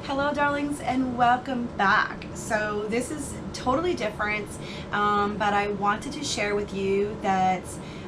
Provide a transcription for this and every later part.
Hello darlings and welcome back. So this is totally different, but I wanted to share with you that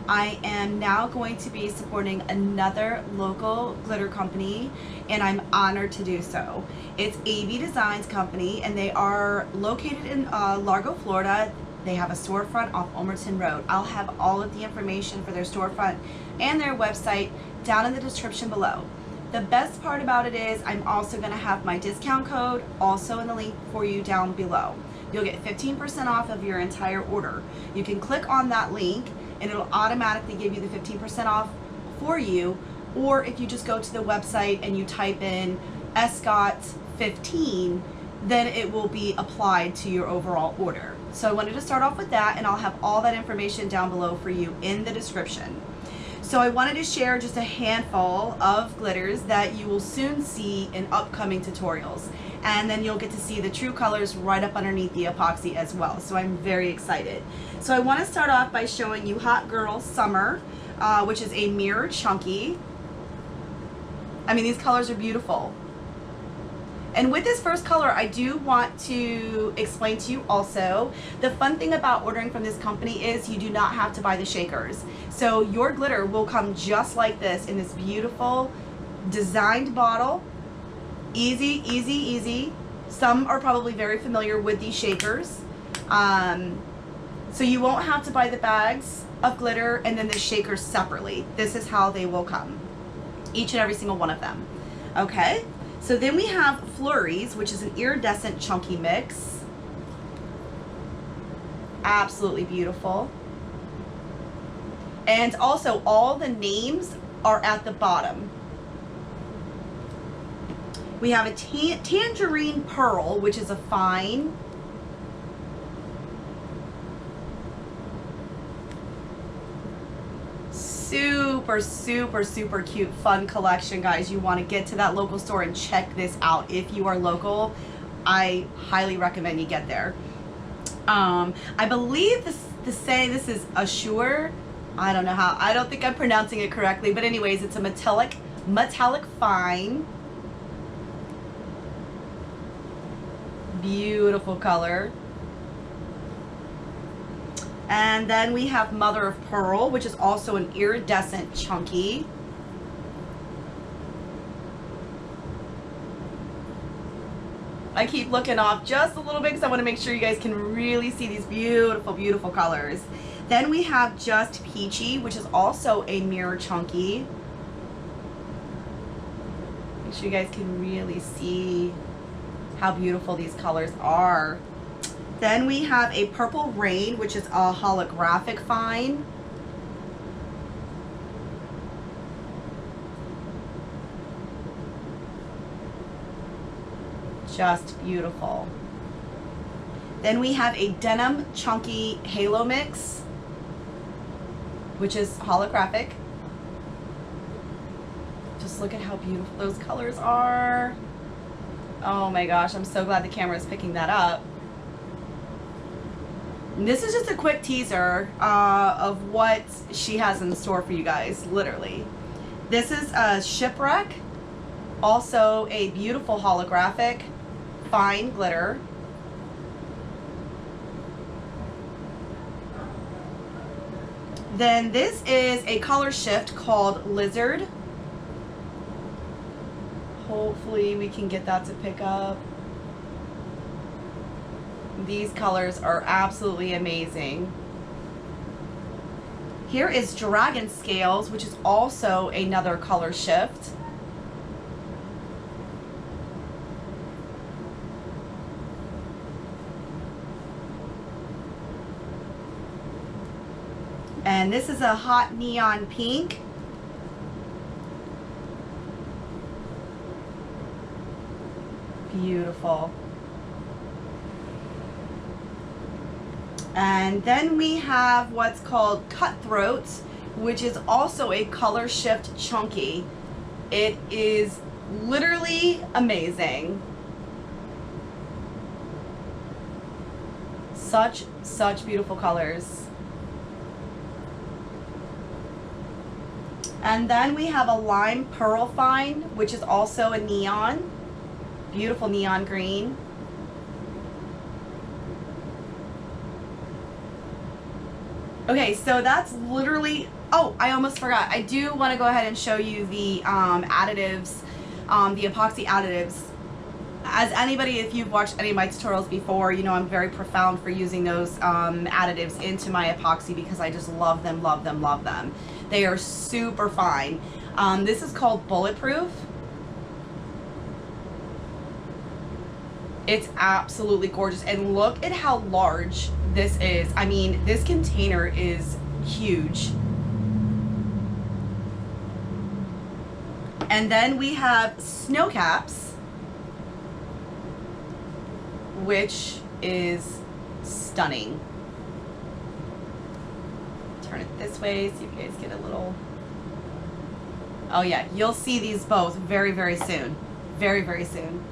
I am now going to be supporting another local glitter company, and I'm honored to do so. It's AB Designs Company, and they are located in Largo, Florida. They have a storefront off Ulmerton Rd. I'll have all of the information for their storefront and their website down in the description below. The best part about it is I'm also going to have my discount code also in the link for you down below. You'll get 15% off of your entire order. You can click on that link and it'll automatically give you the 15% off for you, or if you just go to the website and you type in SCOT15, then it will be applied to your overall order. So I wanted to start off with that, and I'll have all that information down below for you in the description. So I wanted to share just a handful of glitters that you will soon see in upcoming tutorials. And then you'll get to see the true colors right up underneath the epoxy as well. So I'm very excited. So I want to start off by showing you Hot Girl Summer, which is a mirror chunky. I mean, these colors are beautiful. And with this first color, I do want to explain to you also, the fun thing about ordering from this company is you do not have to buy the shakers. So your glitter will come just like this in this beautiful designed bottle. Easy, easy, easy. Some are probably very familiar with these shakers. So you won't have to buy the bags of glitter and then the shakers separately. This is how they will come. Each and every single one of them. Okay? So then we have Flurries, which is an iridescent chunky mix. Absolutely beautiful. And also all the names are at the bottom. We have a Tangerine Pearl, which is a fine. Super, super, super cute, fun collection, guys. You want to get to that local store and check this out. If you are local, I highly recommend you get there. I believe this is Assure. I don't know how. I don't think I'm pronouncing it correctly, but anyways, it's a metallic fine. Beautiful color. And then we have Mother of Pearl, which is also an iridescent chunky. I keep looking off just a little bit because I want to make sure you guys can really see these beautiful, beautiful colors. Then we have Just Peachy, which is also a mirror chunky. Make sure you guys can really see how beautiful these colors are. Then we have a Purple Rain, which is a holographic fine. Just beautiful. Then we have a Denim Chunky Halo Mix, which is holographic. Just look at how beautiful those colors are. Oh my gosh, I'm so glad the camera is picking that up. This is just a quick teaser of what she has in store for you guys, literally. This is a Shipwreck, also a beautiful holographic fine glitter. Then this is a color shift called Lizard. Hopefully we can get that to pick up. These colors are absolutely amazing. Here is Dragon Scales, which is also another color shift. And this is a Hot Neon Pink. Beautiful. And then we have what's called Cutthroat, which is also a color shift chunky. It is literally amazing. Such beautiful colors. And then we have a Lime Pearl Fine, which is also a neon. beautiful neon green. Okay, so that's literally, oh, I almost forgot. I do want to go ahead and show you the additives, the epoxy additives. As anybody, if you've watched any of my tutorials before, you know I'm very profound for using those additives into my epoxy because I just love them, love them, love them. They are super fine. This is called Bulletproof. It's absolutely gorgeous, and look at how large this is. I mean, this container is huge. And then we have snow caps, which is stunning. Turn it this way so you guys get a little, oh yeah, you'll see these both very, very soon. Very, very soon.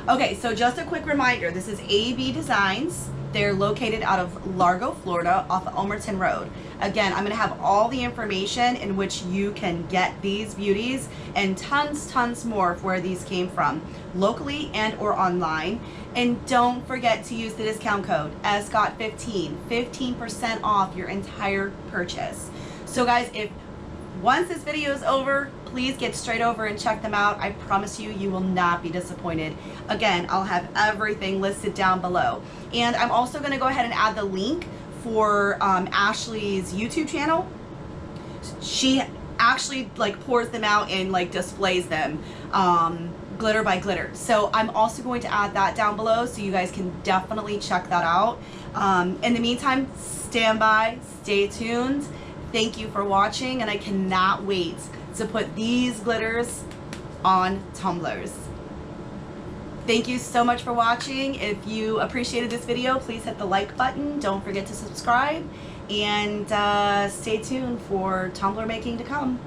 Okay, so just a quick reminder, this is AB Designs. They're located out of Largo, Florida, off of Ulmerton Rd. Again, I'm gonna have all the information in which you can get these beauties and tons more of where these came from, locally and or online. And don't forget to use the discount code SCOT15, 15% off your entire purchase. So guys, if once this video is over, please get straight over and check them out. I promise you, you will not be disappointed. Again, I'll have everything listed down below. And I'm also gonna go ahead and add the link for Ashley's YouTube channel. She actually like pours them out and like displays them glitter by glitter. So I'm also going to add that down below so you guys can definitely check that out. In the meantime, stand by, stay tuned. Thank you for watching, and I cannot wait to put these glitters on tumblers. Thank you so much for watching. If you appreciated this video, please hit the like button. Don't forget to subscribe, and stay tuned for tumbler making to come.